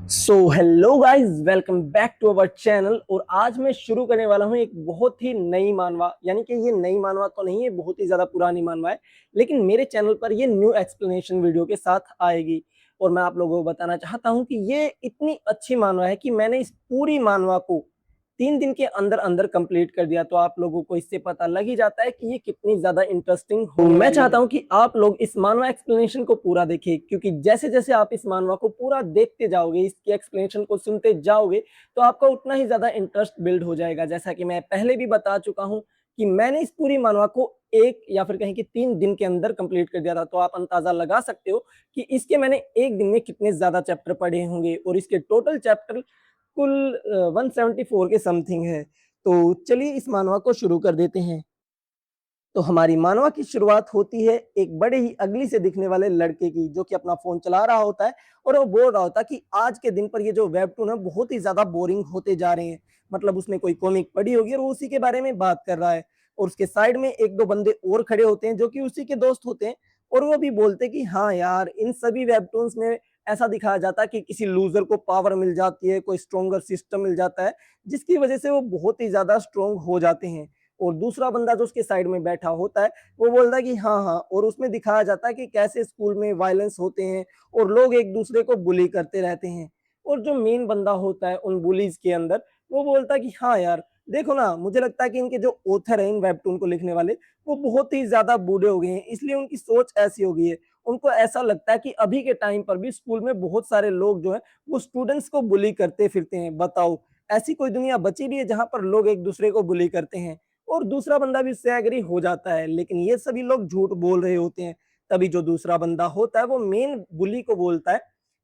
So hello guys, welcome back to our channel. और आज मैं शुरू करने वाला हूँ एक बहुत ही नई मानवा, यानी कि ये नई मानवा तो नहीं है, बहुत ही ज्यादा पुरानी मानवा है, लेकिन मेरे चैनल पर ये न्यू एक्सप्लेनेशन वीडियो के साथ आएगी। और मैं आप लोगों को बताना चाहता हूँ कि ये इतनी अच्छी मानवा है कि मैंने इस पूरी मानवा को 3 दिन के अंदर अंदर कंप्लीट कर दिया। तो आप लोगों को इससे पता लग ही जाता है कि ये कितनी ज्यादा इंटरेस्टिंग हो। मैं चाहता हूँ कि आप लोग इस मानवा एक्सप्लेनेशन को पूरा देखें, क्योंकि जैसे जैसे आप इस मानवा को पूरा देखते जाओगे, इसकी एक्सप्लेनेशन को सुनते जाओगे, तो आपका उतना ही ज्यादा इंटरेस्ट बिल्ड हो जाएगा। जैसा कि मैं पहले भी बता चुका हूँ कि मैंने इस पूरी मानवा को एक या फिर कहीं कि 3 दिन के अंदर कंप्लीट कर दिया था। तो आप अंदाजा लगा सकते हो कि इसके मैंने एक दिन में कितने ज्यादा चैप्टर पढ़े होंगे। और इसके टोटल चैप्टर कुल 174 के समथिंग है। तो चलिए इस मानवा को शुरू कर देते हैं। तो हमारी मानवा की शुरुआत होती है एक बड़े ही अगली से दिखने वाले लड़के की, जो कि अपना फोन चला रहा होता है और वो बोल रहा होता है कि आज के दिन पर ये जो वेबटून है बहुत ही ज्यादा बोरिंग होते जा रहे हैं। मतलब उसने कोई कॉमिक पढ़ी होगी और वो उसी के बारे में बात कर रहा है। और उसके साइड में एक दो बंदे और खड़े होते हैं जो कि उसी के दोस्त होते हैं। और वो भी बोलते हैं कि हाँ यार, इन सभी वेबटून्स में ऐसा दिखाया जाता है कि किसी लूजर को पावर मिल जाती है, कोई स्ट्रोंगर सिस्टम मिल जाता है, जिसकी वजह से वो बहुत ही ज्यादा स्ट्रोंग हो जाते हैं। और दूसरा बंदा जो उसके साइड में बैठा होता है वो बोलता है कि हाँ हाँ, और उसमें दिखाया जाता है कि कैसे स्कूल में वायलेंस होते हैं और लोग एक दूसरे को बुली करते रहते हैं। और जो मेन बंदा होता है उन बुलीज के अंदर, वो बोलता है कि हाँ यार, देखो ना, मुझे लगता है कि इनके जो ऑथर है इन वेबटून को लिखने वाले, वो बहुत ही ज्यादा बूढ़े हो गए हैं, इसलिए उनकी सोच ऐसी हो गई है। उनको ऐसा लगता है कि अभी के टाइम पर भी स्कूल में बहुत सारे लोग जो है वो स्टूडेंट्स को बुली करते फिरते हैं। बताओ, ऐसी कोई दुनिया बची भी है जहां पर लोग एक दूसरे को बुली करते हैं? और दूसरा बंदा भी उससे एग्री हो जाता है, लेकिन ये सभी लोग झूठ बोल रहे होते हैं। तभी जो दूसरा बंदा होता है वो मेन बुली को बोलता है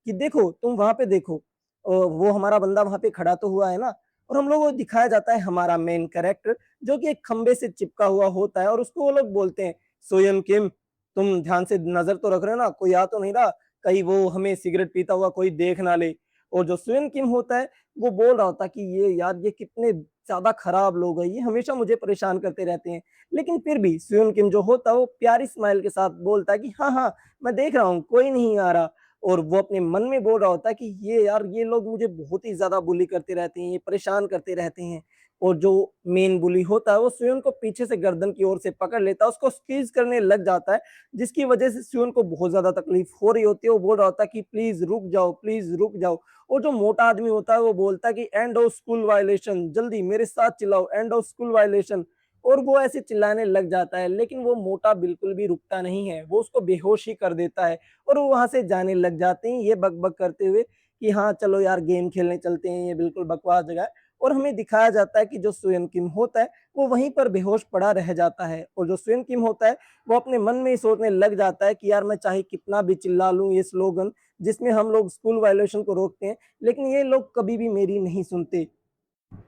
कि देखो, तुम वहां पे देखो, वो हमारा बंदा वहां पे खड़ा तो हुआ है ना। और हम लोग को दिखाया जाता है हमारा मेन कैरेक्टर, जो कि एक खंबे से चिपका हुआ होता है, और उसको वो लोग बोलते हैं, सोयम किम, तुम ध्यान से नजर तो रख रहे हो ना, कोई आ तो नहीं रहा, कहीं वो हमें सिगरेट पीता हुआ कोई देख ना ले। और जो सोयम किम होता है वो बोल रहा होता कि ये यार, ये कितने ज्यादा खराब लोग हैं, ये हमेशा मुझे परेशान करते रहते हैं। लेकिन फिर भी सुयन किम जो होता है वो प्यारी स्माइल के साथ बोलता है कि हाँ हाँ, मैं देख रहा हूँ, कोई नहीं आ रहा। और वो अपने मन में बोल रहा होता है कि ये यार, ये लोग मुझे बहुत ही ज्यादा बुली करते रहते हैं, ये परेशान करते रहते हैं। और जो मेन बुली होता है वो सुयन को पीछे से गर्दन की ओर से पकड़ लेता है, उसको स्क्वीज करने लग जाता है, जिसकी वजह से सुयन को बहुत ज्यादा तकलीफ हो रही होती है। वो बोल रहा होता है कि प्लीज रुक जाओ, प्लीज रुक जाओ। और जो मोटा आदमी होता है वो बोलता है कि एंड ऑफ स्कूल वायलेशन, जल्दी मेरे साथ चिल्लाओ, एंड ऑफ स्कूल वायलेशन। और वो ऐसे चिल्लाने लग जाता है, लेकिन वो मोटा बिल्कुल भी रुकता नहीं है, वो उसको बेहोश ही कर देता है। और वो वहां से जाने लग जाते हैं ये बक बक करते हुए कि हाँ चलो यार, गेम खेलने चलते हैं, ये बिल्कुल बकवास जगह है। और हमें दिखाया जाता है कि जो सुयन किम होता है वो वहीं पर बेहोश पड़ा रह जाता है। और जो सुयन किम होता है वो अपने मन में ही सोचने लग जाता है कि यार, मैं चाहे कितना भी चिल्ला लूं ये स्लोगन जिसमें हम लोग स्कूल वायलेशन को रोकते हैं, लेकिन ये लोग कभी भी मेरी नहीं सुनते।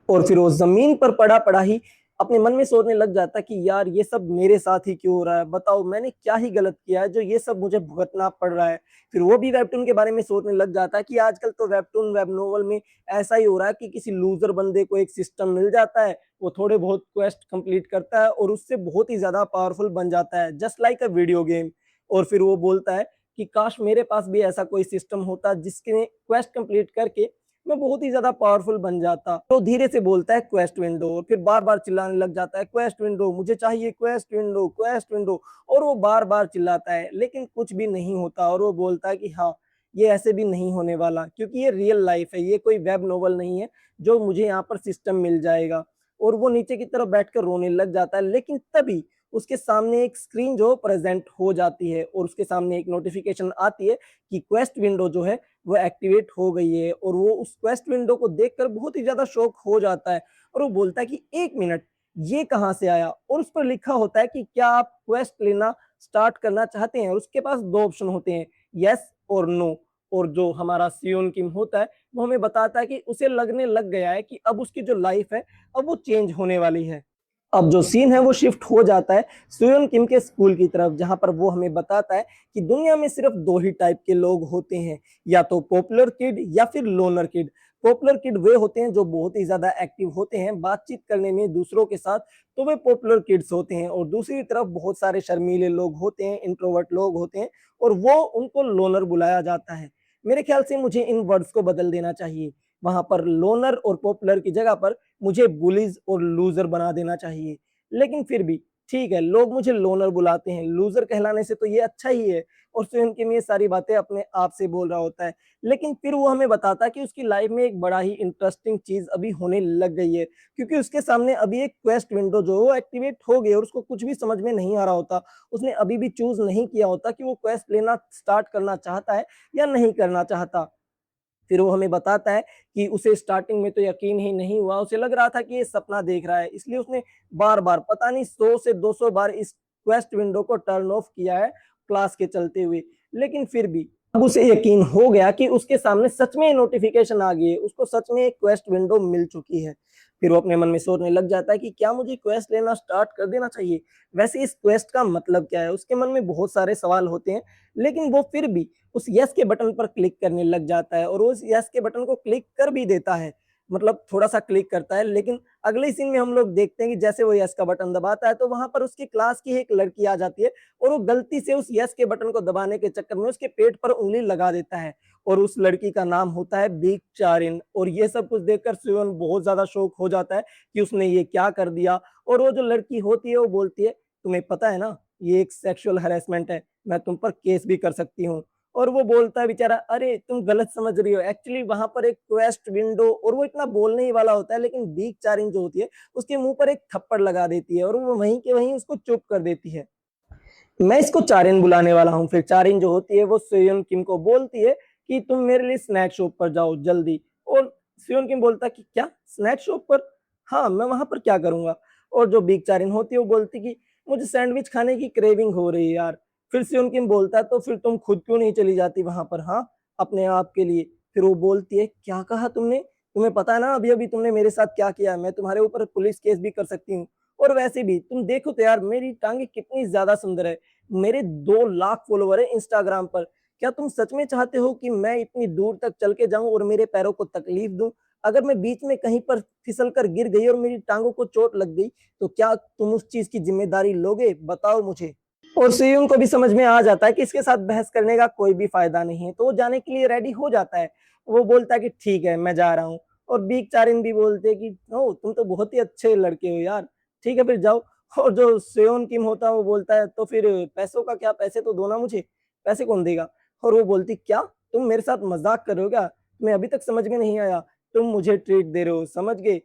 और फिर वो जमीन पर पड़ा पड़ा ही अपने मन में सोचने लग जाता कि यार, ये सब मेरे साथ ही क्यों हो रहा है, बताओ मैंने क्या ही गलत किया है जो ये सब मुझे भुगतना पड़ रहा है। फिर वो भी वेबटून के बारे में सोचने लग जाता है कि आजकल तो वेबटून वेब नोवेल में ऐसा ही हो रहा है कि किसी लूजर बंदे को एक सिस्टम मिल जाता है, वो थोड़े बहुत क्वेस्ट कंप्लीट करता है और उससे बहुत ही ज्यादा पावरफुल बन जाता है, just like a video game. और फिर वो बोलता है कि काश मेरे पास भी ऐसा कोई सिस्टम होता जिसके क्वेस्ट कंप्लीट करके मैं बहुत ही ज्यादा पावरफुल बन जाता। तो धीरे से बोलता है क्वेस्ट विंडो, फिर बार बार चिल्लाने लग जाता है, क्वेस्ट विंडो मुझे चाहिए, क्वेस्ट विंडो, क्वेस्ट विंडो। और वो बार बार चिल्लाता है, लेकिन कुछ भी नहीं होता। और वो बोलता है कि हाँ, ये ऐसे भी नहीं होने वाला, क्योंकि ये रियल लाइफ है, ये कोई वेब नोवेल नहीं है जो मुझे यहाँ पर सिस्टम मिल जाएगा। और वो नीचे की तरफ बैठकर रोने लग जाता है। लेकिन तभी उसके सामने एक स्क्रीन जो प्रेजेंट हो जाती है, और उसके सामने एक नोटिफिकेशन आती है कि क्वेस्ट विंडो जो है वो एक्टिवेट हो गई है। और वो उस क्वेस्ट विंडो को देखकर बहुत ही ज्यादा शॉक हो जाता है। और वो बोलता है कि एक मिनट, ये कहां से आया? और उस पर लिखा होता है कि क्या आप क्वेस्ट लेना स्टार्ट करना चाहते हैं? और उसके पास दो ऑप्शन होते हैं, यस और नो। और जो हमारा सियोन किम होता है वो हमें बताता है कि उसे लगने लग गया है कि अब उसकी जो लाइफ है अब वो चेंज होने वाली है। अब जो सीन है वो शिफ्ट हो जाता है सुयोन किम के स्कूल की तरफ, जहां पर वो हमें बताता है कि दुनिया में सिर्फ दो ही टाइप के लोग होते हैं, या तो पॉपुलर किड या फिर लोनर किड। पॉपुलर किड वे होते हैं जो बहुत ही ज्यादा एक्टिव होते हैं बातचीत करने में दूसरों के साथ, तो वे पॉपुलर किड्स होते हैं। और दूसरी तरफ बहुत सारे शर्मीले लोग होते हैं, इंट्रोवर्ट लोग होते हैं, और वो उनको लोनर बुलाया जाता है। मेरे ख्याल से मुझे इन वर्ड्स को बदल देना चाहिए। वहां पर लोनर और पॉपुलर की जगह पर मुझे बुलीज और लूजर बना देना चाहिए। लेकिन फिर भी ठीक है, लोग मुझे लोनर बुलाते हैं, लूजर कहलाने से तो ये अच्छा ही है। और स्वयं की ये सारी बातें अपने आप से बोल रहा होता है। लेकिन फिर वो हमें बताता है कि उसकी लाइफ में एक बड़ा ही इंटरेस्टिंग चीज अभी होने लग गई है, क्योंकि उसके सामने अभी एक क्वेस्ट विंडो जो है वो एक्टिवेट हो गई और उसको कुछ भी समझ में नहीं आ रहा होता। उसने अभी भी चूज नहीं किया होता कि वो क्वेस्ट लेना स्टार्ट करना चाहता है या नहीं करना चाहता। फिर वो हमें बताता है कि उसे स्टार्टिंग में तो यकीन ही नहीं हुआ, उसे लग रहा था कि ये सपना देख रहा है, इसलिए उसने बार बार पता नहीं 100 से 200 बार इस क्वेस्ट विंडो को टर्न ऑफ किया है क्लास के चलते हुए। लेकिन फिर भी अब उसे यकीन हो गया कि उसके सामने सच में नोटिफिकेशन आ गई है, उसको सच में एक क्वेस्ट विंडो मिल चुकी है। फिर वो अपने मन में सोचने लग जाता है कि क्या मुझे क्वेस्ट लेना स्टार्ट कर देना चाहिए, वैसे इस क्वेस्ट का मतलब क्या है। उसके मन में बहुत सारे सवाल होते हैं, लेकिन वो फिर भी उस यस के बटन पर क्लिक करने लग जाता है और उस यस के बटन को क्लिक कर भी देता है। मतलब थोड़ा सा क्लिक करता है, लेकिन अगले सीन में हम लोग देखते हैं कि जैसे वो यस का बटन दबाता है तो वहां पर उसकी क्लास की एक लड़की आ जाती है और वो गलती से उस यस के बटन को दबाने के चक्कर में उसके पेट पर उंगली लगा देता है। और उस लड़की का नाम होता है बिग चारिन। और ये सब कुछ देखकर शिवन बहुत ज्यादा शौक हो जाता है कि उसने ये क्या कर दिया। और वो जो लड़की होती है वो बोलती है, तुम्हें पता है ना ये एक सेक्सुअल हैरेसमेंट है, मैं तुम पर केस भी कर सकती हूँ। और वो बोलता है बेचारा, अरे तुम गलत समझ रही हो, एक्चुअली वहां पर एक क्वेस्ट विंडो, और वो इतना बोलने ही वाला होता है लेकिन बीक चारिन जो होती है उसके मुंह पर एक थप्पड़ लगा देती है और वो वहीं के वहीं उसको चुप कर देती है। मैं इसको चारिन बुलाने वाला हूँ। फिर चारिन जो होती है वो सोयन किम को बोलती है कि तुम मेरे लिए स्नैक शॉप पर जाओ जल्दी। और सोयन किम बोलता है कि क्या स्नैक शॉप पर, हाँ मैं वहां पर क्या करूंगा। और जो बिग चारिन होती है वो बोलती कि मुझे सैंडविच खाने की क्रेविंग हो रही है यार। फिर सोयन किम बोलता है तो फिर तुम खुद क्यों नहीं चली जाती वहां पर, हाँ अपने आप के लिए। फिर वो बोलती है क्या कहा तुमने, तुम्हें पता है ना अभी अभी तुमने मेरे साथ क्या किया, मैं तुम्हारे ऊपर पुलिस केस भी कर सकती हूँ। और वैसे भी तुम देखो तो यार मेरी टांगे कितनी ज्यादा सुंदर है, मेरे 2 लाख फॉलोवर है इंस्टाग्राम पर। क्या तुम सच में चाहते हो कि मैं इतनी दूर तक चल के जाऊं और मेरे पैरों को तकलीफ दूं। अगर मैं बीच में कहीं पर फिसल कर गिर गई और मेरी टांगों को चोट लग गई तो क्या तुम उस चीज की जिम्मेदारी लोगे, बताओ मुझे। और सेयुन को भी समझ में आ जाता है कि इसके साथ बहस करने का कोई भी फायदा नहीं है, तो वो जाने के लिए रेडी हो जाता है। वो बोलता है कि ठीक है मैं जा रहा हूँ। और बीक चारिन भी बोलते हैं कि ओ तुम तो बहुत ही अच्छे लड़के हो यार, ठीक है फिर जाओ। और जो सेयोन किम होता है वो बोलता है तो फिर पैसों का क्या, पैसे तो दो ना मुझे, पैसे कौन देगा। और वो बोलती क्या तुम मेरे साथ मजाक कर रहे हो क्या, तुम्हें अभी तक समझ में नहीं आया, तुम मुझे ट्रीट दे रहे हो, समझ गए।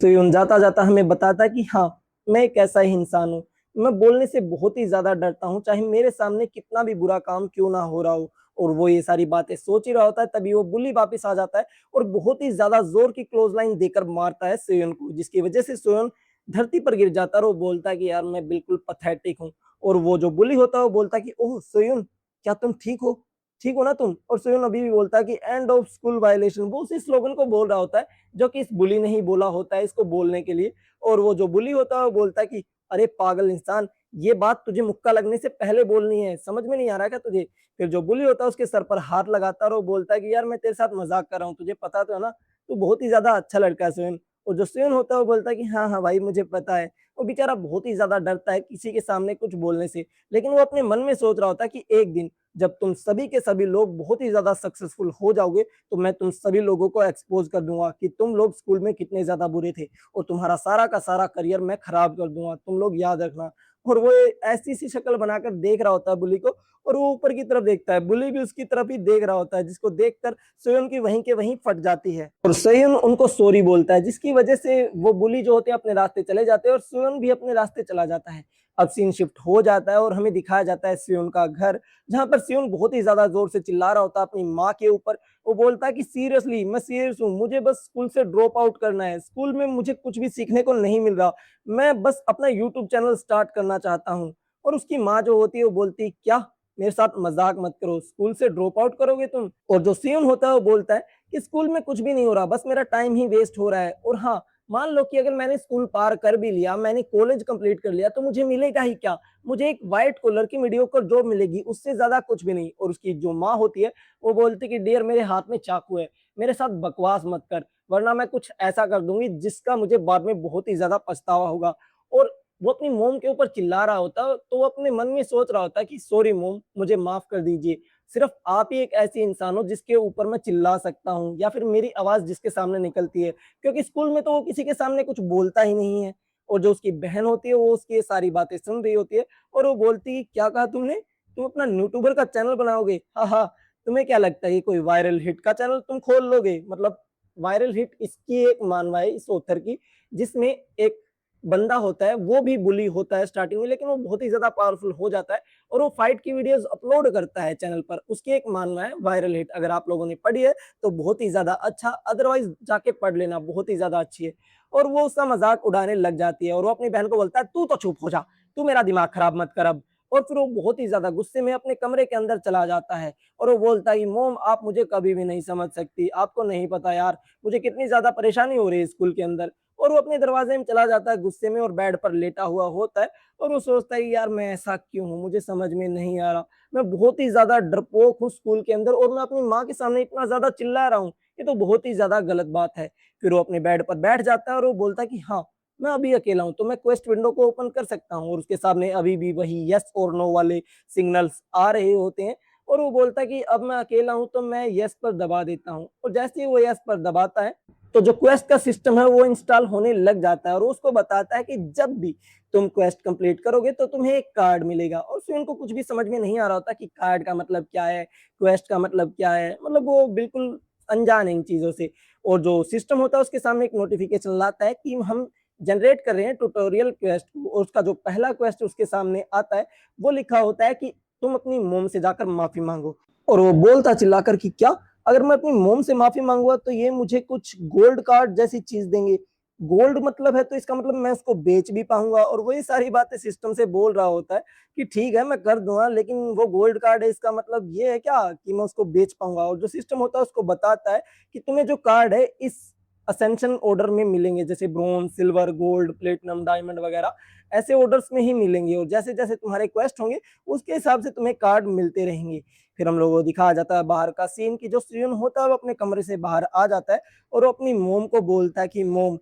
सेयोन जाता जाता हमें बताता है कि हाँ मैं एक ऐसा ही इंसान हूँ, मैं बोलने से बहुत ही ज्यादा डरता हूँ, चाहे मेरे सामने कितना भी बुरा काम क्यों ना हो रहा हो। और वो ये सारी बातें सोच ही रहा होता है तभी वो बुली वापस आ जाता है और बहुत ही ज्यादा जोर की क्लोज लाइन देकर मारता है सोयन को, जिसकी वजह से सोयन धरती पर गिर जाता है और वो बोलता है कि यार मैं बिल्कुल पथेटिक हूँ। और वो जो बुली होता है वो बोलता है कि ओह सोयन क्या तुम ठीक हो ना तुम। और सोयन अभी भी बोलता है कि एंड ऑफ स्कूल वायलेशन, वो उसी स्लोगन को बोल रहा होता है जो कि इस बुली ने ही बोला होता है इसको बोलने के लिए। और वो जो बुली होता है वो बोलता है कि अरे पागल इंसान, ये बात तुझे मुक्का लगने से पहले बोलनी है, समझ में नहीं आ रहा क्या तुझे। फिर जो बुली होता है उसके सर पर हाथ लगाता है और वो बोलता है कि यार मैं तेरे साथ मजाक कर रहा हूँ, तुझे पता तो है ना तू बहुत ही ज्यादा अच्छा लड़का है सोयन। और जो सोयन होता है वो बोलता है कि हाँ हाँ भाई मुझे पता है। वो बेचारा बहुत ही ज्यादा डरता है किसी के सामने कुछ बोलने से, लेकिन वो अपने मन में सोच रहा होता है कि एक दिन जब तुम सभी के सभी लोग बहुत ही ज्यादा सक्सेसफुल हो जाओगे तो मैं तुम सभी लोगों को एक्सपोज कर दूंगा कि तुम लोग स्कूल में कितने ज्यादा बुरे थे और तुम्हारा सारा का सारा करियर मैं खराब कर दूंगा, तुम लोग याद रखना। और वो ऐसी सी शक्ल बनाकर देख रहा होता है बुली को और वो ऊपर की तरफ देखता है, बुली भी उसकी तरफ ही देख रहा होता है, जिसको देखकर सोयन की वहीं के वहीं फट जाती है और सोयन उनको सॉरी बोलता है, जिसकी वजह से वो बुली जो होते हैं अपने रास्ते चले जाते हैं और सोयन भी अपने रास्ते चला जाता है। अब सीन शिफ्ट हो जाता है और हमें दिखाया जाता है सियोन का घर, जहां पर सियोन बहुत ही ज्यादा जोर से चिल्ला रहा होता है अपनी माँ के ऊपर। वो बोलता है कि सीरियसली मैं सीरियस हूँ, मुझे बस स्कूल से ड्रॉप आउट करना है, स्कूल में मुझे कुछ भी सीखने को नहीं मिल रहा, मैं बस अपना यूट्यूब चैनल स्टार्ट करना चाहता हूँ। और उसकी माँ जो होती है वो बोलती क्या मेरे साथ मजाक मत करो, स्कूल से ड्रॉप आउट करोगे तुम। और जो सियोन होता है वो बोलता है कि स्कूल में कुछ भी नहीं हो रहा, बस मेरा टाइम ही वेस्ट हो रहा है। और हाँ मान लो कि अगर मैंने स्कूल पार कर भी लिया, मैंने कॉलेज कंप्लीट कर लिया, तो मुझे मिलेगा ही क्या, मुझे एक व्हाइट कॉलर की मीडियोकर जॉब मिलेगी, उससे ज्यादा कुछ भी नहीं। और उसकी जो माँ होती है वो बोलती कि डियर मेरे हाथ में चाकू है, मेरे साथ बकवास मत कर, वरना मैं कुछ ऐसा कर दूंगी जिसका मुझे बाद में बहुत ही ज्यादा पछतावा होगा। और वो अपनी मोम के ऊपर चिल्ला रहा होता है तो वो अपने मन में सोच रहा होता है कि सॉरी मोम, मुझे माफ कर दीजिए, सिर्फ आप ही एक ऐसी इंसान हो जिसके ऊपर मैं चिल्ला सकता हूँ या फिर मेरी आवाज़ जिसके सामने निकलती है। क्योंकि स्कूल में तो वो किसी के सामने कुछ बोलता ही नहीं है और जो उसकी बहन होती है वो उसकी ये सारी बातें सुन रही होती है और वो बोलती है, "क्या कहा तुमने? तुम अपना यूट्यूबर का चैनल बनाओगे? हा, हा। तुम्हें क्या लगता है ये कोई वायरल हिट का चैनल तुम खोल लोगे?" मतलब वायरल हिट इसकी एक मानवा है इस ऑथर की, जिसमें एक बंदा होता है वो भी बुली होता है स्टार्टिंग में, लेकिन वो बहुत ही ज़्यादा पावरफुल हो जाता है और वो फाइट की वीडियोज़ अपलोड करता है चैनल पर। उसकी एक मानना है वायरल हिट, अगर आप लोगों ने पढ़ी है तो बहुत ही ज़्यादा अच्छा, अदरवाइज़ जाके पढ़ लेना, बहुत ही ज़्यादा अच्छी है। और वो उसका मज़ाक उड़ाने लग जाती है और वो अपनी बहन को बोलता है, "तू तो चुप हो जा, तू मेरा दिमाग खराब मत कर अब।" और फिर वो बहुत ही ज़्यादा गुस्से में अपने कमरे के अंदर चला जाता है और वो बोलता है कि, "मॉम आप मुझे कभी भी नहीं समझ सकती, आपको नहीं पता यार, मुझे कितनी ज़्यादा परेशानी हो रही है स्कूल के अंदर।" और वो अपने दरवाज़े में चला जाता है गुस्से में और बेड पर लेटा हुआ होता है और वो सोचता है कि यार मैं ऐसा क्यों हूँ? मुझे समझ में नहीं आ रहा। मैं बहुत ही ज़्यादा डरपोक हूँ स्कूल के अंदर और मैं अपनी माँ के सामने इतना ज़्यादा चिल्ला रहा हूँ, ये तो बहुत ही ज़्यादा गलत बात है। फिर वो अपने बेड पर बैठ जाता है और वो बोलता है कि हाँ, मैं अभी अकेला हूँ, तो मैं क्वेस्ट विंडो को ओपन कर सकता हूँ और उसके सामने अभी भी वही येस और नो वाले सिग्नल्स आ रहे होते हैं और वो बोलता है कि अब मैं अकेला हूँ, तो मैं येस पर दबा देता हूँ और जैसे ही वो येस पर दबाता है, तो जो क्वेस्ट का सिस्टम है वो इंस्टॉल होने लग जाता है और वो उसको बताता है कि जब भी तुम क्वेस्ट कंप्लीट करोगे तो तुम्हें एक कार्ड मिलेगा और फिर उनको कुछ भी समझ में नहीं आ रहा होता कि कार्ड का मतलब क्या है, क्वेस्ट का मतलब क्या है, मतलब वो बिल्कुल अनजान है इन चीज़ों से। और जो सिस्टम होता है उसके सामने एक नोटिफ़िकेशन लाता है कि हम जनरेट कर रहे हैं ट्यूटोरियल क्वेस्ट और उसका जो पहला क्वेस्ट उसके सामने आता है, वो लिखा होता है कि तुम अपनी मॉम से जाकर माफ़ी माँगो। और वो बोलता चिल्लाकर कि क्या? अगर मैं अपनी मॉम से माफ़ी माँगूँगा तो ये मुझे कुछ गोल्ड कार्ड जैसी चीज़ देंगे। गोल्ड मतलब है तो इसका मतलब मैं उसको बेच भी पाऊँगा और वही सारी बातें सिस्टम से बोल रहा होता है कि ठीक है मैं कर दूँगा, लेकिन वो गोल्ड कार्ड है इसका मतलब ये है क्या कि मैं उसको बेच पाऊँगा? और जो सिस्टम होता है उसको बताता है कि तुम्हें जो कार्ड है इस असेंशन ऑर्डर में मिलेंगे, जैसे bronze, silver, gold, platinum, diamond वगैरह ऐसे ऑर्डर्स में ही मिलेंगे और जैसे-जैसे तुम्हारे क्वेस्ट होंगे उसके हिसाब से तुम्हें कार्ड मिलते रहेंगे। फिर हम लोगों को दिखाया जाता है बाहर का सीन कि जो सियोन होता है वो अपने कमरे से बाहर आ जाता है और वो अपनी मॉम को बोलता है कि मॉम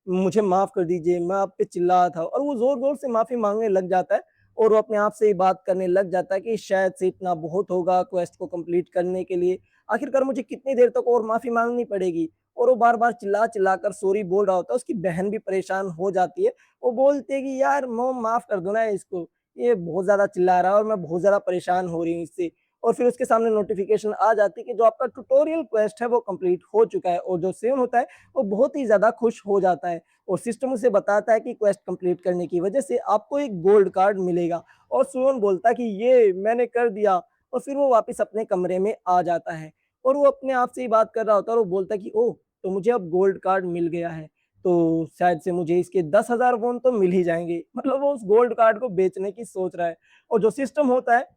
मुझे माफ़ कर दीजिए, मैं आप पे चिल्ला रहा था और वो ज़ोर-ज़ोर से माफ़ी माँगने लग जाता है और वो अपने आप से ही बात करने लग जाता है कि शायद से इतना बहुत होगा क्वेस्ट को कंप्लीट करने के लिए। आखिरकार मुझे कितनी देर तक और माफ़ी माँगनी पड़ेगी? और वो बार-बार चिल्ला-चिल्ला कर सॉरी बोल रहा होता है, उसकी बहन भी परेशान हो जाती है। वो बोलती है कि यार मॉम माफ़ कर दो ना इसको, ये बहुत ज़्यादा चिल्ला रहा है और मैं बहुत ज़्यादा परेशान हो रही हूँ इससे। और फिर उसके सामने नोटिफ़िकेशन आ जाती है कि जो आपका ट्यूटोरियल क्वेस्ट है वो कंप्लीट हो चुका है और जो सेवन होता है वो बहुत ही ज़्यादा खुश हो जाता है और सिस्टम उसे बताता है कि क्वेस्ट कंप्लीट करने की वजह से आपको एक गोल्ड कार्ड मिलेगा और सुयन बोलता है कि ये मैंने कर दिया और फिर वो वापस अपने कमरे में आ जाता है और वो अपने आप से ही बात कर रहा होता है और वो बोलता है कि ओह! तो मुझे अब गोल्ड कार्ड मिल गया है, तो शायद से मुझे इसके 10,000 वॉन तो मिल ही जाएँगे। मतलब वो उस गोल्ड कार्ड को बेचने की सोच रहा है और जो सिस्टम होता है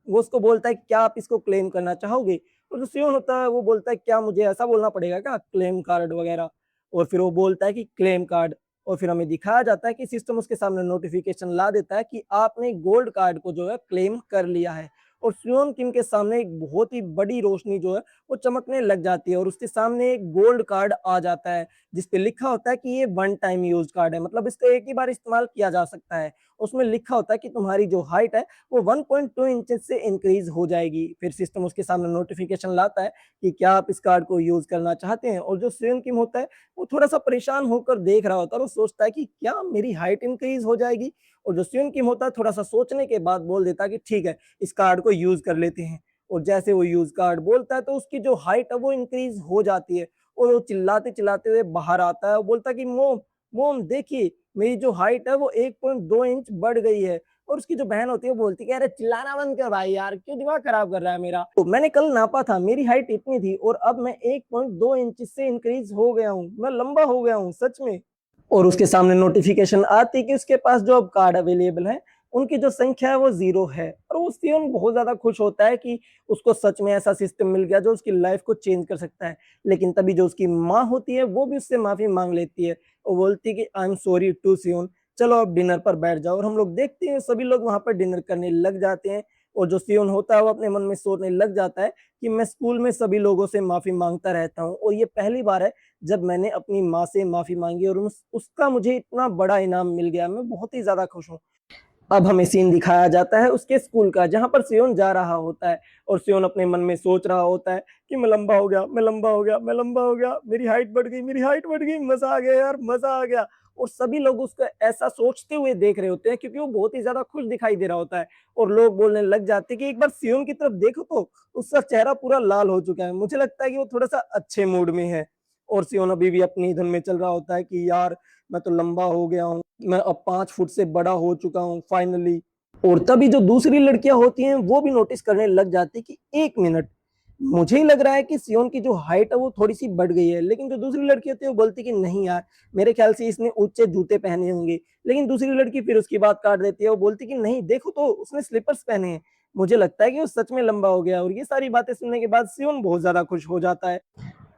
वो उसको बोलता है कि क्या आप इसको क्लेम करना चाहोगे? और जो सियोन होता है वो बोलता है क्या मुझे ऐसा बोलना पड़ेगा क्या क्लेम कार्ड वगैरह? और फिर वो बोलता है कि क्लेम कार्ड और फिर हमें दिखाया जाता है कि सिस्टम उसके सामने नोटिफ़िकेशन ला देता है कि आपने गोल्ड कार्ड को जो है क्लेम कर लिया है। और सियोन किम के सामने एक बहुत ही बड़ी रोशनी जो है वो चमकने लग जाती है और उसके सामने एक गोल्ड कार्ड आ जाता है, जिस पे लिखा होता है कि ये वन टाइम यूज़ कार्ड है, मतलब इसको एक ही बार इस्तेमाल किया जा सकता है। उसमें लिखा होता है कि तुम्हारी जो हाइट है वो 1.2 इंचेस से इंक्रीज हो जाएगी। फिर सिस्टम उसके सामने नोटिफिकेशन लाता है कि क्या आप इस कार्ड को यूज़ करना चाहते हैं? और जो सेवन किम होता है, वो थोड़ा-सा परेशान होकर देख रहा होता है और वो सोचता है कि क्या मेरी हाइट इंक्रीज हो जाएगी? और जो सेवन किम होता है, थोड़ा-सा सोचने के बाद बोल देता है कि ठीक है, इस कार्ड को यूज़ कर लेते हैं। और जैसे वो यूज़ कार्ड बोलता है, तो उसकी जो हाइट है, वो इंक्रीज हो जाती है और वो चिल्लाते-चिल्लाते हुए बाहर आता है और बोलता है कि मॉम, मॉम देखिए, मेरी जो हाइट है, वो 1.2 इंच बढ़ गई है। और उसकी जो बहन होती है वो बोलती है कि अरे चिल्लाना बंद कर भाई यार, क्यों दिमाग खराब कर रहा है मेरा। तो मैंने कल नापा था, मेरी हाइट इतनी थी और अब मैं 1.2 इंच से इंक्रीज हो गया हूँ, मैं लंबा हो गया हूँ सच में। और उसके सामने नोटिफिकेशन आती है कि उसके पास जो अब कार्ड अवेलेबल है उनकी जो संख्या है वो 0 है और वो सियोन बहुत ज़्यादा खुश होता है कि उसको सच में ऐसा सिस्टम मिल गया जो उसकी लाइफ को चेंज कर सकता है। लेकिन तभी जो उसकी माँ होती है वो भी उससे माफ़ी माँग लेती है और बोलती है कि आई एम सॉरी टू सियोन, चलो अब डिनर पर बैठ जाओ। और हम लोग देखते हैं सभी लोग वहाँ पर डिनर करने लग जाते हैं और जो सियोन होता है वो अपने मन में सोचने लग जाता है कि मैं स्कूल में सभी लोगों से माफ़ी माँगता रहता हूँ और ये पहली बार है जब मैंने अपनी माँ से माफ़ी माँगी और उसका मुझे इतना बड़ा इनाम मिल गया। मैं बहुत ही ज़्यादा खुश हूँ। अब हमें सीन दिखाया जाता है उसके स्कूल का, जहाँ पर सियोन जा रहा होता है और सियोन अपने मन में सोच रहा होता है कि मैं लंबा हो गया, मैं लंबा हो गया, मैं लंबा हो गया, मेरी हाइट बढ़ गई, मेरी हाइट बढ़ गई, मजा आ गया यार, मजा आ गया। और सभी लोग उसको ऐसा सोचते हुए देख रहे होते हैं क्योंकि वो बहुत ही ज्यादा खुश दिखाई दे रहा होता है। और लोग बोलने लग जाते हैं कि एक बार सियोन की तरफ देखो तो उसका चेहरा पूरा लाल हो चुका है, मुझे लगता है कि वो थोड़ा सा अच्छे मूड में है। और सियोन अभी भी अपनी धुन में चल रहा होता है कि यार मैं तो लंबा हो गया हूँ, मैं अब 5 फुट से बड़ा हो चुका हूँ फाइनली। और तभी जो दूसरी लड़कियां होती हैं वो भी नोटिस करने लग जाती है कि एक मिनट, मुझे ही लग रहा है कि सियोन की जो हाइट है वो थोड़ी सी बढ़ गई है। लेकिन जो दूसरी लड़की होती है वो बोलती कि नहीं यार, मेरे ख्याल से इसने ऊंचे जूते पहने होंगे। लेकिन दूसरी लड़की फिर उसकी बात काट देती है, वो बोलती कि नहीं देखो तो उसने स्लीपर्स पहने हैं, मुझे लगता है कि वो सच में लंबा हो गया। और ये सारी बातें सुनने के बाद सियोन बहुत ज्यादा खुश हो जाता है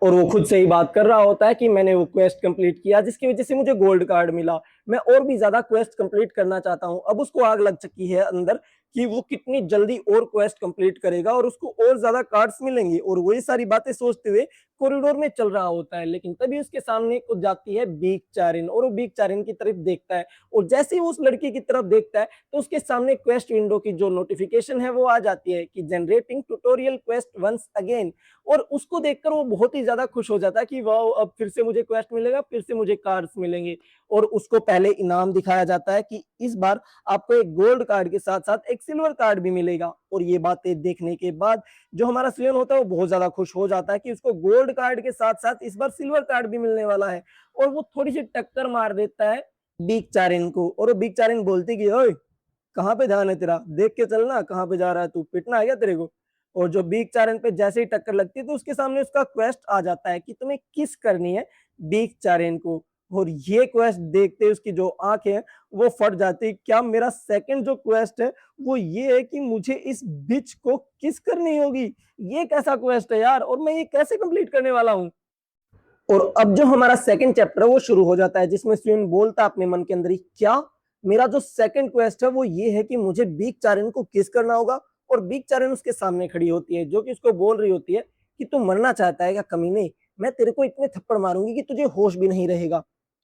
और वो खुद से ही बात कर रहा होता है कि मैंने वो क्वेस्ट कंप्लीट किया जिसकी वजह से मुझे गोल्ड कार्ड मिला, मैं और भी ज्यादा क्वेस्ट कंप्लीट करना चाहता हूँ। अब उसको आग लग चुकी है अंदर कि वो कितनी जल्दी और क्वेस्ट कंप्लीट करेगा और उसको और ज्यादा कार्ड्स मिलेंगे। और वही सारी बातें सोचते हुए कॉरिडोर में चल रहा होता है। लेकिन तभी उसके सामने कुछ जाती है बीक चारिन और वो बीक चारिन की तरफ देखता है। और जैसे ही वो उस लड़की की तरफ देखता है तो उसके सामने क्वेस्ट विंडो की जो नोटिफिकेशन है वो आ जाती है कि generating tutorial quest once again. और उसको देखकर वो बहुत ही ज्यादा खुश हो जाता है कि वाह, अब फिर से मुझे क्वेस्ट मिलेगा, फिर से मुझे कार्ड्स मिलेंगे। और उसको पहले इनाम दिखाया जाता है कि इस बार आपको एक गोल्ड कार्ड के साथ साथ एक सिल्वर कार्ड भी मिलेगा। और ये बातें देखने के बाद जो हमारा सियोन होता है वो बहुत ज्यादा खुश हो जाता है कि उसको गोल्ड कार्ड के साथ साथ इस बार सिल्वर कार्ड भी मिलने वाला है। और वो थोड़ी सी टक्कर मार देता है बीक चारिन को। और वो बीक चारिन बोलती कि ओए, कहाँ पे ध्यान है तेरा, देख के चलना कहाँ पे जा रहा है तू, पिटना है क्या तेरे को। और जो बीक चारन पे जैसे ही टक्कर लगती है तो उसके सामने उसका क्वेस्ट आ जाता है कि तुम्हें किस करनी है बीक चारेन को। और ये क्वेस्ट देखते उसकी जो आंखें हैं वो फट जाती है। क्या मेरा सेकंड जो क्वेस्ट है वो ये है कि मुझे इस बिच को किस करनी होगी, ये कैसा क्वेस्ट है यार, और मैं ये कैसे कंप्लीट करने वाला हूँ। और अब जो हमारा सेकंड चैप्टर है वो शुरू हो जाता है जिसमें स्विन बोलता है अपने मन के अंदर ही, क्या मेरा जो सेकंड क्वेस्ट है वो ये है कि मुझे बीक चारिन को किस करना होगा। और बीक चारिन उसके सामने खड़ी होती है जो कि उसको बोल रही होती है कि तू मरना चाहता है क्या कमीने, मैं तेरे को इतने थप्पड़ मारूंगी कि तुझे होश भी नहीं रहेगा।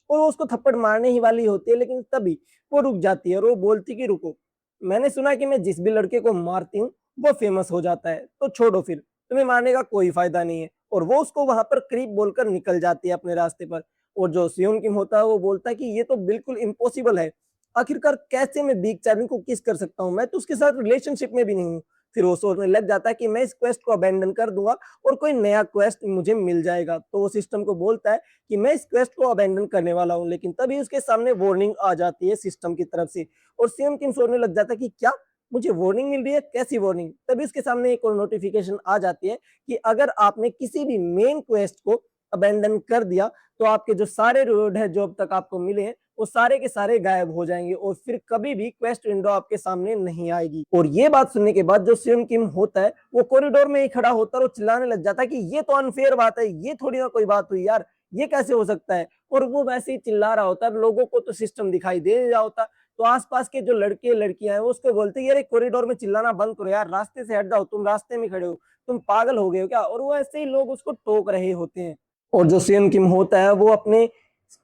और वो उसको थप्पड़ मारने ही वाली होती है लेकिन तभी वो रुक जाती है और वो बोलती कि रुको, मैंने सुना कि मैं जिस भी लड़के को मारती हूँ वो फेमस हो जाता है, तो छोड़ो फिर, तुम्हें मारने का कोई फायदा नहीं है। और वो उसको वहां पर क्रीप बोलकर निकल जाती है अपने रास्ते पर। और जो सियोन किम होता है वो बोलता है कि ये तो बिल्कुल इम्पॉसिबल है, आखिरकार कैसे मैं बीक चार्लिंग को किस कर सकता हूँ, मैं तो उसके साथ रिलेशनशिप में भी नहीं हूँ। फिर वो सोचने लग जाता है कि मैं इस क्वेस्ट को अबेंडन कर दूंगा और कोई नया क्वेस्ट मुझे मिल जाएगा। तो वो सिस्टम को बोलता है कि मैं इस क्वेस्ट को अबेंडन करने वाला हूँ। लेकिन तभी उसके सामने वार्निंग आ जाती है सिस्टम की तरफ से और सियोन किम सोचने लग जाता है कि क्या मुझे वार्निंग मिल रही है, कैसी वार्निंग। तभी उसके सामने एक और नोटिफिकेशन आ जाती है कि अगर आपने किसी भी मेन क्वेस्ट को अबेंडन कर दिया तो आपके जो सारे रिवॉर्ड है जो अब तक आपको मिले हैं वो सारे के सारे गायब हो जाएंगे और फिर कभी भी क्वेस्ट विंडो आपके सामने नहीं आएगी। और ये बात सुनने के बाद जो सियोन किम होता है वो कॉरिडोर में ही खड़ा होता है और चिल्लाने लग जाता है कि ये तो अनफेयर बात है, ये थोड़ी ना कोई बात हुई यार, ये कैसे हो सकता है। और वो वैसे ही चिल्ला रहा होता है, लोगों को तो सिस्टम दिखाई दे रहा होता है। तो आसपास के जो लड़के लड़कियां हैं वो उसको बोलते हैं यार कॉरिडोर में चिल्लाना बंद करो यार, रास्ते से हट जाओ, तुम रास्ते में खड़े हो, तुम पागल हो गए हो क्या। और वो ऐसे ही लोग उसको टोक रहे होते हैं। और जो सियन किम होता है वो अपने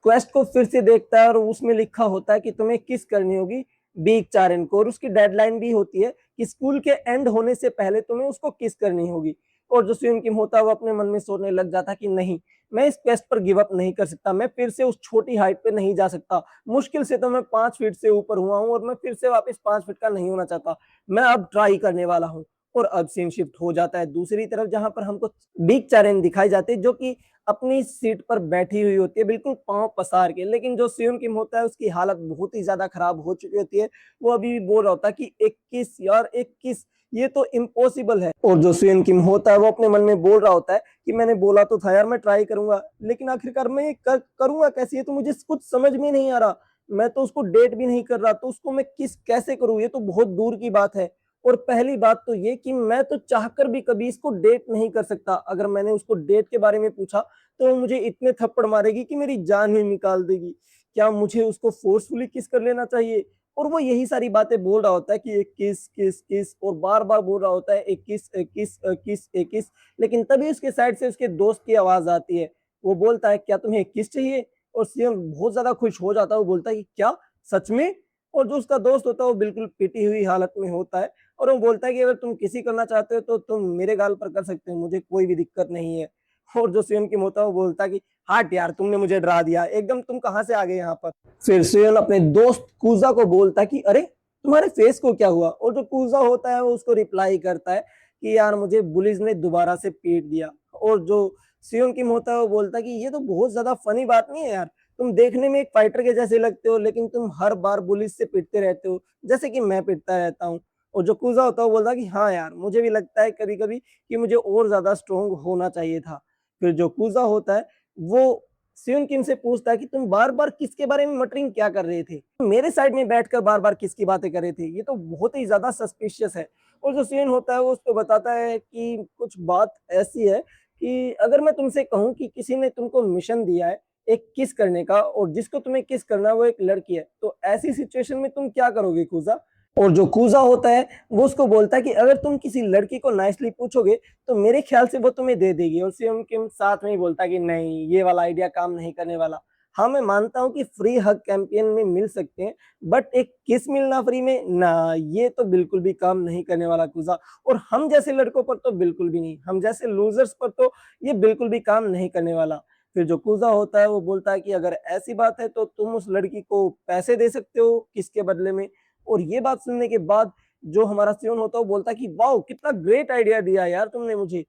क्वेस्ट को फिर से देखता है और उसमें लिखा होता है कि तुम्हें किस करनी होगी बीक चारन को। और उसकी डेडलाइन भी होती है कि स्कूल के एंड होने से पहले तुम्हें उसको किस करनी होगी। और जो सियन किम होता है वो अपने मन में सोचने लग जाता है कि नहीं, मैं इस क्वेस्ट पर गिव अप नहीं कर सकता, मैं फिर से उस छोटी हाइट पे नहीं जा सकता, मुश्किल से तो मैं 5 फीट से ऊपर हुआ हूँ और मैं फिर से वापस 5 फीट का नहीं होना चाहता, मैं अब ट्राई करने वाला हूँ। और अब सीन शिफ्ट हो जाता है दूसरी तरफ जहां पर हमको बिग चारेन दिखाई जाते हैं जो कि अपनी सीट पर बैठी हुई होती है बिल्कुल पांव पसार के। लेकिन जो सियोन किम होता है उसकी हालत बहुत ही ज्यादा खराब हो चुकी होती है, वो अभी भी बोल रहा होता है कि 21 यार 21, ये तो इम्पॉसिबल है। और जो सियोन किम होता है वो अपने मन में बोल रहा होता है कि मैंने बोला तो था यार मैं ट्राई करूंगा, लेकिन आखिरकार मैं ये करूंगा कैसे, ये तो मुझे कुछ समझ में नहीं आ रहा, मैं तो उसको डेट भी नहीं कर रहा, तो उसको मैं किस कैसे करूं, ये तो बहुत दूर की बात है। और पहली बात तो ये कि मैं तो चाहकर भी कभी इसको डेट नहीं कर सकता, अगर मैंने उसको डेट के बारे में पूछा तो वो मुझे इतने थप्पड़ मारेगी कि मेरी जान ही निकाल देगी। क्या मुझे उसको फोर्सफुली किस कर लेना चाहिए। और वो यही सारी बातें बोल रहा होता है कि एक किस किस किस और बार बार बोल रहा होता है एक किस एक किस एक किस एक किस। लेकिन तभी उसके साइड से उसके दोस्त की आवाज आती है, वो बोलता है क्या तुम्हें एक किस चाहिए। और सीएम बहुत ज्यादा खुश हो जाता है, वो बोलता है कि क्या सच में। और जो उसका दोस्त होता है वो बिल्कुल पिटी हुई हालत में होता है और वो बोलता है कि अगर तुम किसी करना चाहते हो तो तुम मेरे गाल पर कर सकते हो, मुझे कोई भी दिक्कत नहीं है। और जो सेयोन किम होता है वो बोलता है कि हट यार, तुमने मुझे डरा दिया एकदम, तुम कहाँ से आ गए यहाँ पर। फिर सेयोन अपने दोस्त कूजा को बोलता है कि अरे तुम्हारे फेस को क्या हुआ, और जो कूजा होता है वो उसको रिप्लाई करता है कि यार मुझे बुलिस ने दोबारा से पीट दिया। और जो सेयोन किम होता है वो बोलता है कि ये तो बहुत ज्यादा फनी बात नहीं है यार, तुम देखने में एक फाइटर के जैसे लगते हो लेकिन तुम हर बार पुलिस से पिटते रहते हो जैसे कि मैं पिटता रहता हूँ। और जो कूजा होता है वो बोलता है कि हाँ यार, मुझे भी लगता है कभी कभी कि मुझे और ज्यादा स्ट्रोंग होना चाहिए था। फिर जो कूजा होता है वो सियोन किम से पूछता है कि तुम बार बार किसके बारे में मटरिंग क्या कर रहे थे, मेरे साइड में बैठकर बार बार किसकी बातें कर रहे थे, ये तो बहुत ही ज्यादा सस्पिशियस है। और जो सियोन होता है वो उसको बताता है कि कुछ बात ऐसी है कि अगर मैं तुमसे कहूं कि किसी ने तुमको मिशन दिया है एक किस करने का, और जिसको तुम्हें किस करना है वो एक लड़की है, तो ऐसी सिचुएशन में तुम क्या करोगे कूजा। और जो कूजा होता है वो उसको बोलता है कि अगर तुम किसी लड़की को नाइसली पूछोगे तो मेरे ख्याल से वो तुम्हें दे देगी। और सियोन किम साथ में ही बोलता है कि नहीं, ये वाला आइडिया काम नहीं करने वाला। हाँ मैं मानता हूँ कि फ्री हग कैंपेन में मिल सकते हैं, बट एक किस मिलना फ्री में ना, ये तो बिल्कुल भी काम नहीं करने वाला कूजा। और हम जैसे लड़कों पर तो बिल्कुल भी नहीं, हम जैसे लूजर्स पर तो ये बिल्कुल भी काम नहीं करने वाला। फिर जो कूजा होता है वो बोलता है कि अगर ऐसी बात है तो तुम उस लड़की को पैसे दे सकते हो किसके बदले में। और ये बात सुनने के बाद जो हमारा सियोन होता है वो बोलता है कि वाओ कितना ग्रेट आइडिया दिया यार तुमने मुझे,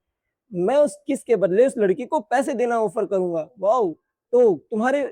मैं उस किस के बदले उस लड़की को पैसे देना ऑफर करूंगा। वाओ, तो तुम्हारे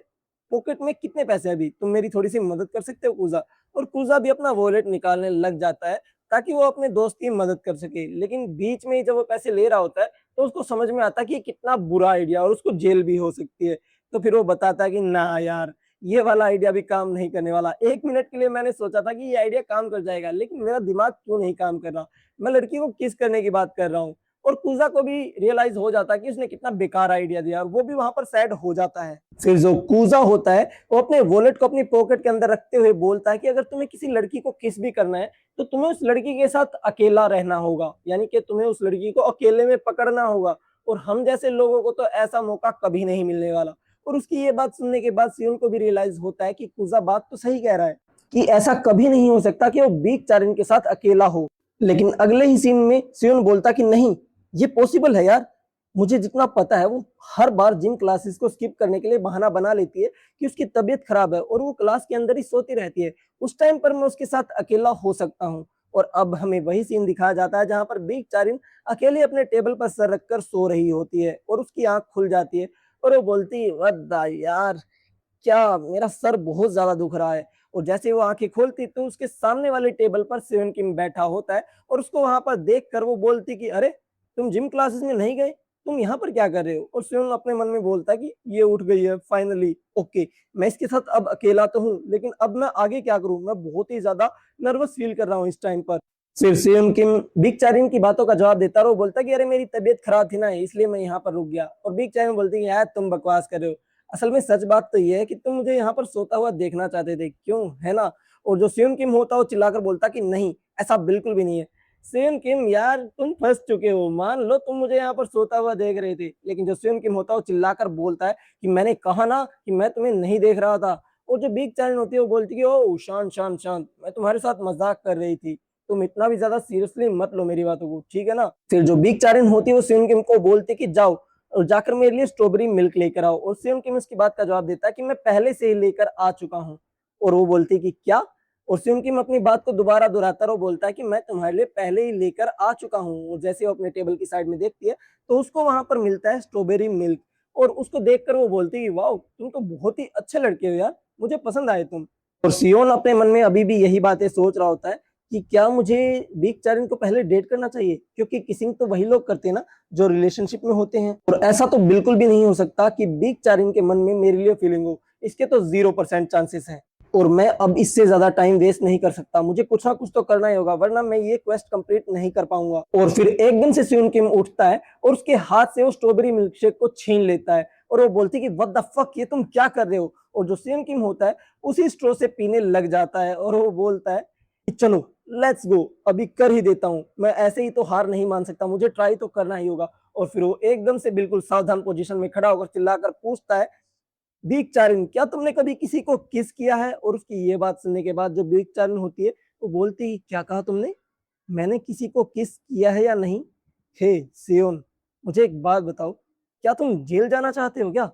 पॉकेट में कितने पैसे हैं अभी, तुम मेरी थोड़ी सी मदद कर सकते हो कूजा। और कूजा भी अपना वॉलेट निकालने लग जाता है ताकि वो अपने दोस्त की मदद कर सके, लेकिन बीच में ही जब वो पैसे ले रहा होता है तो उसको समझ में आता है कि ये कितना बुरा आइडिया और उसको जेल भी हो सकती है। तो फिर वो बताता है कि ना यार, ये वाला आइडिया भी काम नहीं करने वाला, 1 मिनट के लिए मैंने सोचा था कि ये आइडिया काम कर जाएगा लेकिन मेरा दिमाग क्यों नहीं काम कर रहा, मैं लड़की को किस करने की बात कर रहा हूँ। और कूजा को भी रियलाइज हो जाता है कि उसने कितना बेकार आइडिया दिया और वो भी वहां पर सैड हो जाता है। फिर जो कूजा होता है वो अपने वॉलेट को अपनी पॉकेट के अंदर रखते हुए बोलता है कि अगर तुम्हें किसी लड़की को किस भी करना है तो तुम्हें उस लड़की के साथ अकेला रहना होगा, यानी कि तुम्हें उस लड़की को अकेले में पकड़ना होगा, और हम जैसे लोगों को तो ऐसा मौका कभी नहीं मिलने वाला। और उसकी ये बात सुनने के बाद सियोन को भी रियलाइज होता है कि कूजा बात तो सही कह रहा है कि ऐसा कभी नहीं हो सकता कि वो बीक चारिन के साथ अकेला हो। लेकिन अगले ही सीन में सियोन बोलता कि नहीं, ये पॉसिबल है यार, मुझे जितना पता है वो हर बार जिम क्लासेस को स्किप करने के लिए बहाना बना लेती है कि उसकी तबीयत खराब है और वो क्लास के अंदर ही सोती रहती है, उस टाइम पर मैं उसके साथ अकेला हो सकता हूँ। और अब हमें वही सीन दिखाया जाता है जहां पर बीक चारिन अकेले अपने टेबल पर सर रखकर सो रही होती है और उसकी आंख खुल जाती है और वो बोलती है वद्दा यार, क्या मेरा सर बहुत ज्यादा दुख रहा है। और जैसे वो आंखें खोलती तो उसके सामने वाले टेबल पर सेवन किम बैठा होता है और उसको वहां पर देख कर वो बोलती कि अरे तुम जिम क्लासेस में नहीं गए, तुम यहाँ पर क्या कर रहे हो। और सेवन अपने मन में बोलता है कि ये उठ गई है फाइनली, ओके मैं इसके साथ अब अकेला तो हूँ लेकिन अब मैं आगे क्या करूँ, मैं बहुत ही ज्यादा नर्वस फील कर रहा हूँ इस टाइम पर। फिर सेवन किम बिग चारिन की बातों का जवाब देता रहो, बोलता कि अरे मेरी तबीयत खराब थी ना इसलिए मैं यहाँ पर रुक गया। और बिग चारिन बोलती है यार तुम बकवास कर रहे हो, असल में सच बात तो ये है कि तुम मुझे यहाँ पर सोता हुआ देखना चाहते थे, क्यों है ना। और जो सेवन किम होता है वो चिल्लाकर बोलता कि नहीं, ऐसा बिल्कुल भी नहीं है। सेवन किम यार तुम फंस चुके हो, मान लो तुम मुझे यहाँ पर सोता हुआ देख रहे थे, लेकिन जो सेवन किम होता है वो चिल्लाकर बोलता है कि मैंने कहा ना कि मैं तुम्हें नहीं देख रहा था। और जो बिग चारिन होती है वो बोलती है ओ शांत शांत शांत, मैं तुम्हारे साथ मजाक कर रही थी, तुम इतना भी ज्यादा सीरियसली मत लो मेरी बातों को, ठीक है ना। फिर जो बिग चारिन होती है वो सेवन किम को बोलती कि जाओ और जाकर मेरे लिए स्ट्रॉबेरी मिल्क लेकर आओ। और सेवन किम उसकी बात का जवाब देता है कि मैं पहले से ही लेकर आ चुका हूँ। और वो बोलती कि क्या। और सेवन किम अपनी बात को दोबारा दोहराता और बोलता है कि मैं तुम्हारे लिए पहले ही लेकर आ चुका हूँ। और जैसे वो अपने टेबल की साइड में देखती है तो उसको वहां पर मिलता है स्ट्रॉबेरी मिल्क, और उसको देखकर वो बोलती है वाओ तुम तो बहुत ही अच्छे लड़के हो यार, मुझे पसंद आए तुम। और सियोन अपने मन में अभी भी यही बातें सोच रहा होता है कि क्या मुझे बिग चारिन को पहले डेट करना चाहिए, क्योंकि किसिंग तो वही लोग करते हैं ना जो रिलेशनशिप में होते हैं, और ऐसा तो बिल्कुल भी नहीं हो सकता कि बिग चारिन के मन में मेरे लिए फीलिंग हो, इसके तो 0% चांसेस हैं। और मैं अब इससे ज्यादा टाइम वेस्ट नहीं कर सकता, मुझे कुछ ना कुछ तो करना ही होगा वरना मैं ये क्वेस्ट कंप्लीट नहीं कर पाऊंगा। और फिर एकदम से सियोन किम उठता है और उसके हाथ से वो स्ट्रॉबेरी मिल्क शेक को छीन लेता है और वो बोलती कि व्हाट द फक, ये तुम क्या कर रहे हो। और जो सियोन किम होता है उसी स्ट्रॉ से पीने लग जाता है और वो बोलता है कि चलो लेट्स गो, अभी कर ही देता हूँ, मैं ऐसे ही तो हार नहीं मान सकता, मुझे ट्राई तो करना ही होगा। और फिर वो एकदम से बिल्कुल सावधान पोजीशन में खड़ा होकर चिल्लाकर पूछता है बीक चारिन, क्या तुमने कभी किसी को किस किया है? और उसकी ये बात सुनने के बाद जो बीक चारिन होती है, वो बोलती है, क्या कहा तुमने? मैंने किसी को किस किया है या नहीं? हे सियोन, मुझे एक बात बताओ, क्या तुम जेल जाना चाहते हो क्या?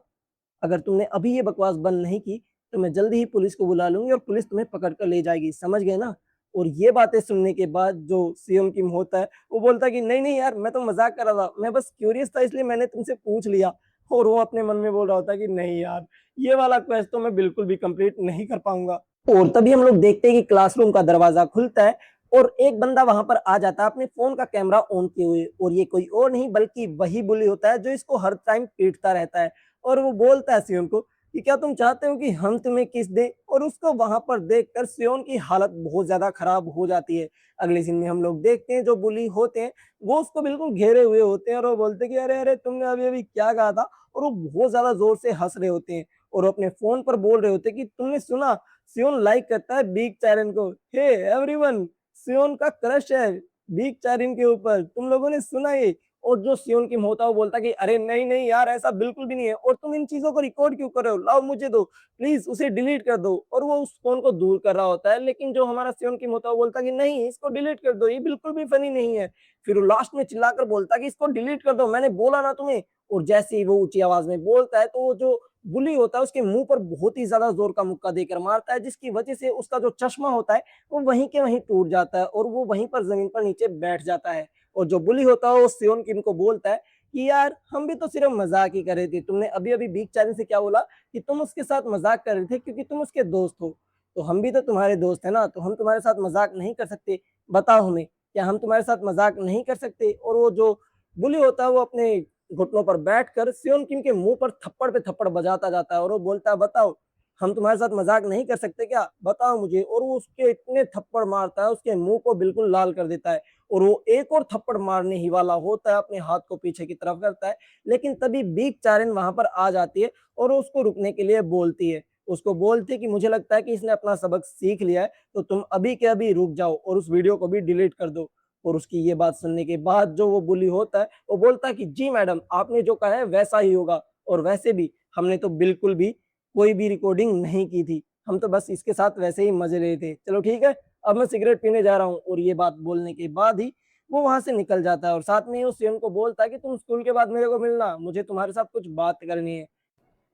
अगर तुमने अभी ये बकवास बंद नहीं की तो मैं जल्दी ही पुलिस को बुला लूंगी और पुलिस तुम्हें पकड़ कर ले जाएगी, समझ गए ना? और ये बातें सुनने के बाद जो सीएम किम होता है वो बोलता है कि नहीं नहीं यार, मैं तो मजाक कर रहा था, मैं बस क्यूरियस था इसलिए मैंने तुमसे पूछ लिया। और वो अपने मन में बोल रहा होता है कि नहीं यार, ये वाला क्वेस्ट तो मैं बिल्कुल भी कंप्लीट नहीं कर पाऊंगा। और तभी हम लोग देखते हैं कि क्लासरूम का दरवाजा खुलता है और एक बंदा वहां पर आ जाता है अपने फोन का कैमरा ऑन किए हुए, और ये कोई और नहीं बल्कि वही बुली होता है जो इसको हर टाइम पीटता रहता है। और वो बोलता है सियोन को कि क्या तुम चाहते हो कि हम तुम्हें किस दें? और उसको वहां पर देखकर सियोन की हालत बहुत ज्यादा खराब हो जाती है। अगले सीन में हम लोग देखते हैं जो बुली होते हैं वो उसको बिल्कुल घेरे हुए होते हैं और वो बोलते हैं कि अरे अरे तुमने अभी अभी क्या कहा था? और वो बहुत ज्यादा जोर से हंस रहे होते हैं और अपने फोन पर बोल रहे होते हैं कि तुमने सुना, सियोन लाइक करता है बिग चैरन को। हे एवरीवन, सियोन का क्रश है बिग चैरन के ऊपर, तुम लोगों ने सुना ये? और जो सियोन किम होता है वो बोलता है कि अरे नहीं नहीं यार, ऐसा बिल्कुल भी नहीं है, और तुम इन चीजों को रिकॉर्ड क्यों कर रहे हो? लाओ मुझे दो, प्लीज उसे डिलीट कर दो। और वो उस फोन को दूर कर रहा होता है, लेकिन जो हमारा सियोन किम होता है वो बोलता है कि नहीं, इसको डिलीट कर दो, ये बिल्कुल भी फनी नहीं है। फिर वो लास्ट में चिल्लाकर बोलता है कि इसको डिलीट कर दो, मैंने बोला ना तुम्हें। और जैसे ही वो ऊंची आवाज में बोलता है तो वो जो बुली होता है उसके मुंह पर बहुत ही ज्यादा जोर का मुक्का देकर मारता है, जिसकी वजह से उसका जो चश्मा होता है वो वहीं के वहीं टूट जाता है और वो वहीं पर जमीन पर नीचे बैठ जाता है। और जो बुली होता है वो सियोन किम को बोलता है कि यार हम भी तो सिर्फ मजाक ही कर रहे थे, तुमने अभी अभी बीक चार्ली से क्या बोला कि तुम उसके साथ मजाक कर रहे थे क्योंकि तुम उसके दोस्त हो, तो हम भी तो तुम्हारे दोस्त है ना, तो हम तुम्हारे साथ मजाक नहीं कर सकते? बताओ हमें, क्या हम तुम्हारे साथ मजाक नहीं कर सकते? और वो जो बुली होता है वो अपने घुटनों पर बैठकर सियोन किम के मुंह पर थप्पड़ पे थप्पड़ बजाता जाता है और वो बोलता है बताओ, हम तुम्हारे साथ मजाक नहीं कर सकते क्या? बताओ मुझे। और वो उसके इतने थप्पड़ मारता है उसके मुंह को बिल्कुल लाल कर देता है और वो एक और थप्पड़ मारने ही वाला होता है, अपने हाथ को पीछे की तरफ करता है, लेकिन तभी बीक चारिन वहां पर आ जाती है और उसको रुकने के लिए बोलती है। उसको बोलती है कि मुझे लगता है कि इसने अपना सबक सीख लिया है, तो तुम अभी के अभी रुक जाओ और उस वीडियो को भी डिलीट कर दो। और उसकी ये बात सुनने के बाद जो वो बुली होता है वो बोलता है कि जी मैडम, आपने जो कहा है वैसा ही होगा, और वैसे भी हमने तो बिल्कुल भी कोई भी रिकॉर्डिंग नहीं की थी, हम तो बस इसके साथ वैसे ही मजे रहे थे, चलो ठीक है, अब मैं सिगरेट पीने जा रहा हूँ। और ये बात बोलने के बाद ही वो वहां से निकल जाता है और साथ में उस स्वयं को बोलता है कि तुम स्कूल के बाद मेरे को मिलना, मुझे तुम्हारे साथ कुछ बात करनी है।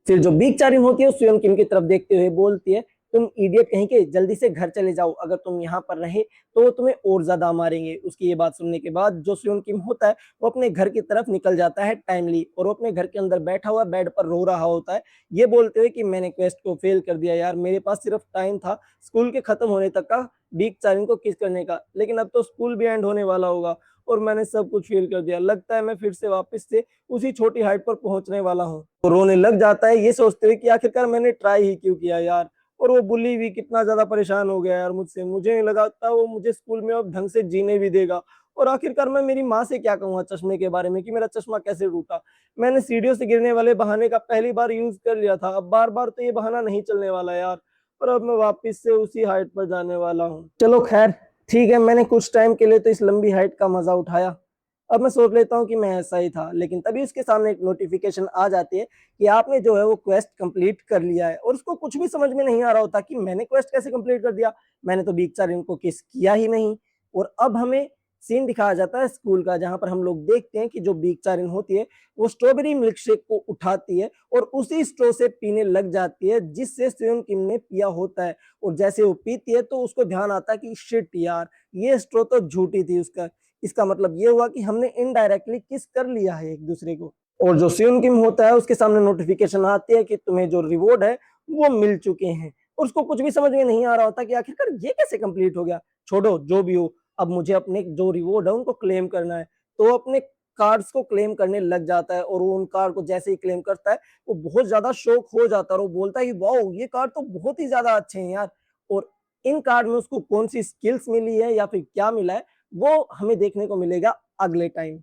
फिर जो बीक चारिन होती है स्वयं किम की तरफ देखते हुए बोलती है, तुम इडियट कहीं के, जल्दी से घर चले जाओ, अगर तुम यहाँ पर रहे तो तुम्हें और ज्यादा मारेंगे। उसकी ये बात सुनने के बाद जो स्वयं किम होता है वो अपने घर की तरफ निकल जाता है टाइमली, और वो अपने घर के अंदर बैठा हुआ बेड पर रो रहा होता है, ये बोलते हुए कि मैंने क्वेस्ट को फेल कर दिया यार, मेरे पास सिर्फ टाइम था स्कूल के खत्म होने तक का बीक चारिन को किस करने का, लेकिन अब तो स्कूल भी एंड होने वाला होगा और मैंने सब कुछ फेल कर दिया, लगता है मैं फिर से वापस से उसी छोटी हाइट पर पहुंचने वाला हूँ। तो रोने लग जाता है ये सोचते हुए कि आखिरकार मैंने ट्राई ही क्यों किया यार। और वो बुली भी कितना ज्यादा परेशान हो गया यार मुझसे, मुझे नहीं लगा था वो मुझे स्कूल में अब ढंग से जीने भी देगा। और आखिरकार मैं मेरी माँ से क्या कहूंगा चश्मे के बारे में कि मेरा चश्मा कैसे टूटा? मैंने सीढ़ियों से गिरने वाले बहाने का पहली बार यूज कर लिया था, अब बार बार तो ये बहाना नहीं चलने वाला यार, और अब मैं वापस से उसी हाइट पर जाने वाला हूँ। चलो खैर ठीक है, मैंने कुछ टाइम के लिए तो इस लंबी हाइट का मजा उठाया, अब मैं सोच लेता हूँ कि मैं ऐसा ही था। लेकिन तभी उसके सामने एक नोटिफिकेशन आ जाती है कि आपने जो है वो क्वेस्ट कंप्लीट कर लिया है, और उसको कुछ भी समझ में नहीं आ रहा होता कि मैंने क्वेस्ट कैसे कंप्लीट कर दिया, मैंने तो बीक चार इनको किस किया ही नहीं। और अब हमें सीन दिखाया जाता है स्कूल का, जहां पर हम लोग देखते हैं कि जो बीक चारिन होती है वो स्ट्रॉबेरी मिल्क शेक को उठाती है और उसी स्ट्रॉ से पीने लग जाती है जिससे स्वयं किम ने पिया होता है। और जैसे वो पीती है तो उसको ध्यान आता है कि शिट यार, ये स्ट्रॉ तो झूठी थी उसका, इसका मतलब ये हुआ कि हमने इनडायरेक्टली किस कर लिया है एक दूसरे को। और जो सियोन किम होता है उसके सामने नोटिफिकेशन आती है कि तुम्हें जो रिवॉर्ड है वो मिल चुके हैं, और उसको कुछ भी समझ में नहीं आ रहा होता कि आखिरकार ये कैसे कंप्लीट हो गया। छोड़ो जो भी हो, अब मुझे अपने जो रिवॉर्ड है उनको क्लेम करना है। तो वो अपने कार्ड्स को क्लेम करने लग जाता है, और वो उन कार्ड को जैसे ही क्लेम करता है वो बहुत ज्यादा शौक हो जाता है और वो बोलता है कि वाओ, ये कार्ड तो बहुत ही ज्यादा अच्छे हैं यार। और इन कार्ड में उसको कौन सी स्किल्स मिली है या फिर क्या मिला है वो हमें देखने को मिलेगा अगले टाइम।